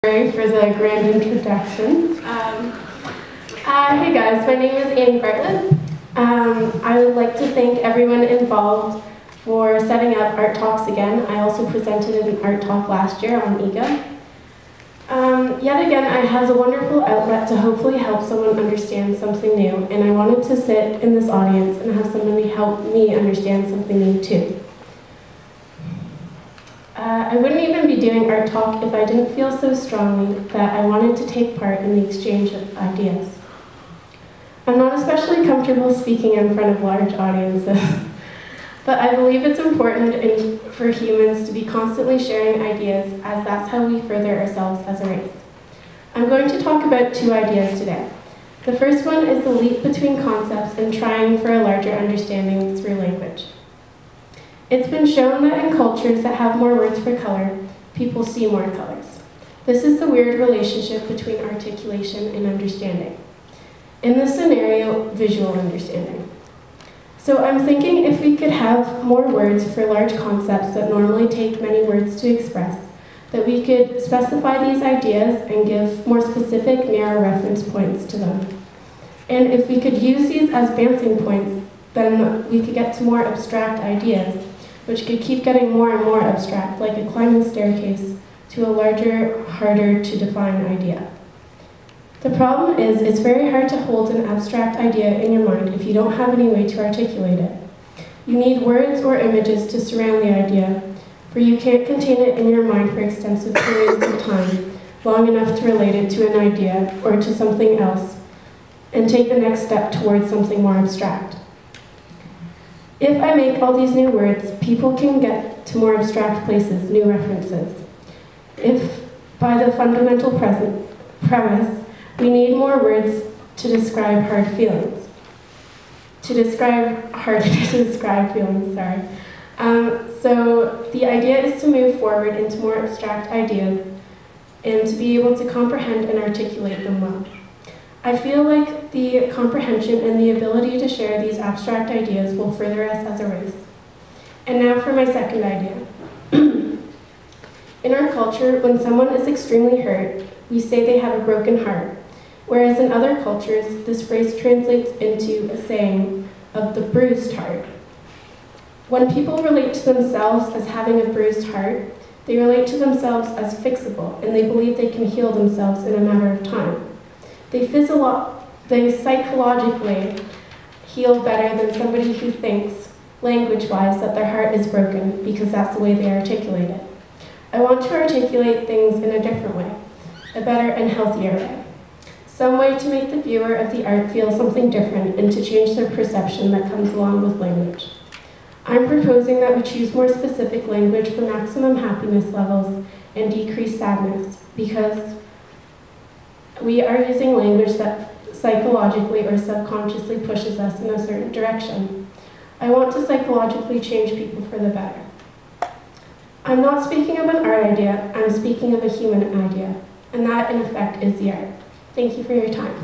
Varey for the grand introduction. Hey guys, my name is Bartlett. I would like to thank everyone involved for setting up Art Talks again. I also presented an Art Talk last year on EGA. Yet again, I have a wonderful outlet to hopefully help someone understand something new, and I wanted to sit in this audience and have somebody help me understand something new too. I wouldn't even be doing Art Talk if I didn't feel so strongly that I wanted to take part in the exchange of ideas. I'm not especially comfortable speaking in front of large audiences, but I believe it's important for humans to be constantly sharing ideas, as that's how we further ourselves as a race. I'm going to talk about two ideas today. The first one is the leap between concepts and trying for a larger understanding through language. It's been shown that in cultures that have more words for color, people see more colors. This is the weird relationship between articulation and understanding. In this scenario, visual understanding. So I'm thinking if we could have more words for large concepts that normally take many words to express, that we could specify these ideas and give more specific, narrow reference points to them. And if we could use these as bouncing points, then we could get to more abstract ideas, which could keep getting more and more abstract, like a climbing staircase to a larger, harder to define idea. The problem is, it's very hard to hold an abstract idea in your mind if you don't have any way to articulate it. You need words or images to surround the idea, for you can't contain it in your mind for extensive periods of time, long enough to relate it to an idea or to something else, and take the next step towards something more abstract. If I make all these new words, people can get to more abstract places, new references. If, by the fundamental premise, we need more words to describe hard feelings. To describe feelings, sorry. So the idea is to move forward into more abstract ideas and to be able to comprehend and articulate them well. I feel like the comprehension and the ability to share these abstract ideas will further us as a race. And now for my second idea. In our culture, when someone is extremely hurt, we say they have a broken heart, whereas in other cultures, this phrase translates into a saying of the bruised heart. When people relate to themselves as having a bruised heart, they relate to themselves as fixable, and they believe they can heal themselves in a matter of time. They psychologically heal better than somebody who thinks, language-wise, that their heart is broken because that's the way they articulate it. I want to articulate things in a different way, a better and healthier way. Some way to make the viewer of the art feel something different and to change their perception that comes along with language. I'm proposing that we choose more specific language for maximum happiness levels and decrease sadness, because we are using language that psychologically or subconsciously pushes us in a certain direction. I want to psychologically change people for the better. I'm not speaking of an art idea, I'm speaking of a human idea, and that in effect is the art. Thank you for your time.